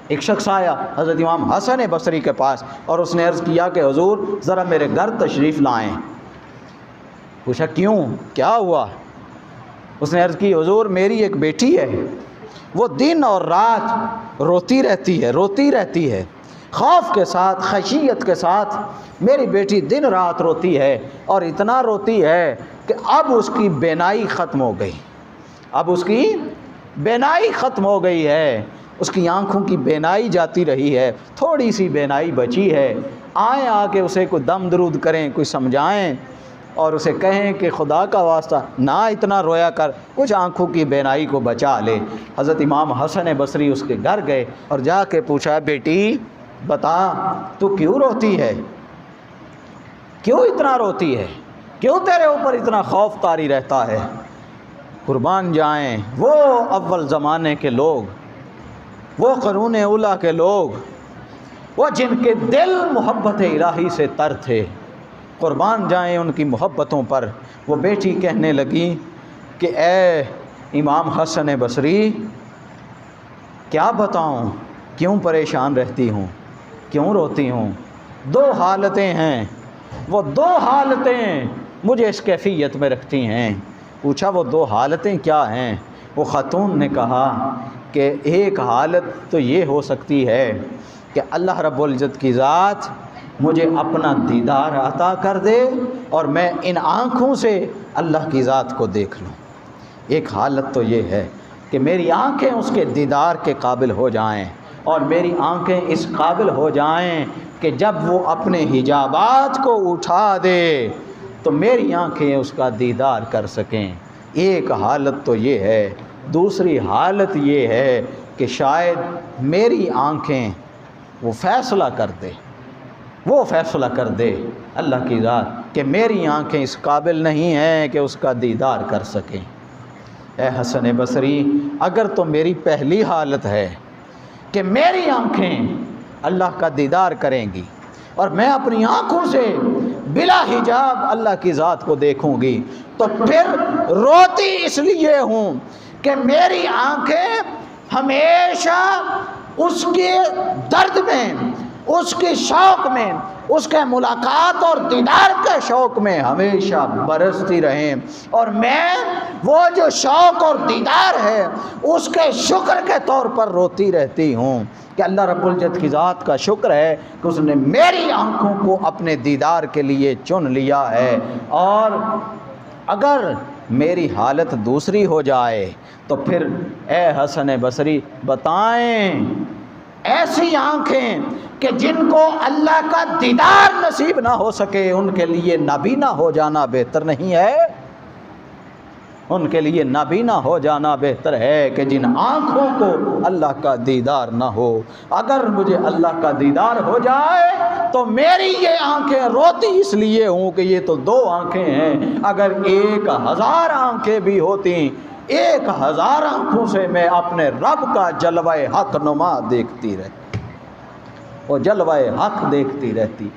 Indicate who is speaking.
Speaker 1: ایک شخص آیا حضرت امام حسن بصری کے پاس اور اس نے عرض کیا کہ حضور ذرا میرے گھر تشریف لائیں۔ پوچھا کیوں، کیا ہوا؟ اس نے عرض کی حضور میری ایک بیٹی ہے، وہ دن اور رات روتی رہتی ہے خوف کے ساتھ، خشیت کے ساتھ۔ میری بیٹی دن رات روتی ہے اور اتنا روتی ہے کہ اب اس کی بینائی ختم ہو گئی، ختم ہو گئی ہے، اس کی آنکھوں کی بینائی جاتی رہی ہے، تھوڑی سی بینائی بچی ہے۔ آئیں آ کے اسے کوئی دم درود کریں، کوئی سمجھائیں اور اسے کہیں کہ خدا کا واسطہ نہ اتنا رویا کر، کچھ آنکھوں کی بینائی کو بچا لے۔ حضرت امام حسن بصری اس کے گھر گئے اور جا کے پوچھا بیٹی بتا تو کیوں روتی ہے، کیوں اتنا روتی ہے، کیوں تیرے اوپر اتنا خوف طاری رہتا ہے؟ قربان جائیں وہ اول زمانے کے لوگ، وہ قرون اولیٰ کے لوگ، وہ جن کے دل محبت الہی سے تر تھے، قربان جائیں ان کی محبتوں پر۔ وہ بیٹی کہنے لگی کہ اے امام حسن بصری کیا بتاؤں کیوں پریشان رہتی ہوں، کیوں روتی ہوں؟ دو حالتیں ہیں، وہ دو حالتیں مجھے اس کیفیت میں رکھتی ہیں۔ پوچھا وہ دو حالتیں کیا ہیں؟ وہ خاتون نے کہا کہ ایک حالت تو یہ ہو سکتی ہے کہ اللہ رب العزت کی ذات مجھے اپنا دیدار عطا کر دے اور میں ان آنکھوں سے اللہ کی ذات کو دیکھ لوں۔ ایک حالت تو یہ ہے کہ میری آنکھیں اس کے دیدار کے قابل ہو جائیں اور میری آنکھیں اس قابل ہو جائیں کہ جب وہ اپنے حجابات کو اٹھا دے تو میری آنکھیں اس کا دیدار کر سکیں۔ ایک حالت تو یہ ہے۔ دوسری حالت یہ ہے کہ شاید میری آنکھیں وہ فیصلہ کر دے اللہ کی ذات کہ میری آنکھیں اس قابل نہیں ہیں کہ اس کا دیدار کر سکیں۔ اے حسن بصری اگر تو میری پہلی حالت ہے کہ میری آنکھیں اللہ کا دیدار کریں گی اور میں اپنی آنکھوں سے بلا حجاب اللہ کی ذات کو دیکھوں گی، تو پھر روتی اس لیے ہوں کہ میری آنکھیں ہمیشہ اس کے درد میں، اس کے شوق میں، اس کے ملاقات اور دیدار کے شوق میں ہمیشہ برستی رہیں، اور میں وہ جو شوق اور دیدار ہے اس کے شکر کے طور پر روتی رہتی ہوں کہ اللہ رب العزت کی ذات کا شکر ہے کہ اس نے میری آنکھوں کو اپنے دیدار کے لیے چن لیا ہے۔ اور اگر میری حالت دوسری ہو جائے تو پھر اے حسن بصری بتائیں ایسی آنکھیں کہ جن کو اللہ کا دیدار نصیب نہ ہو سکے ان کے لیے نابینا ہو جانا بہتر نہیں ہے؟ ان کے لیے نابینا ہو جانا بہتر ہے کہ جن آنکھوں کو اللہ کا دیدار نہ ہو۔ اگر مجھے اللہ کا دیدار ہو جائے تو میری یہ آنکھیں روتی اس لیے ہوں کہ یہ تو دو آنکھیں ہیں، اگر 1000 آنکھیں بھی ہوتی 1000 آنکھوں سے میں اپنے رب کا جلوہ حق نما دیکھتی رہتی، وہ جلوہ حق دیکھتی رہتی۔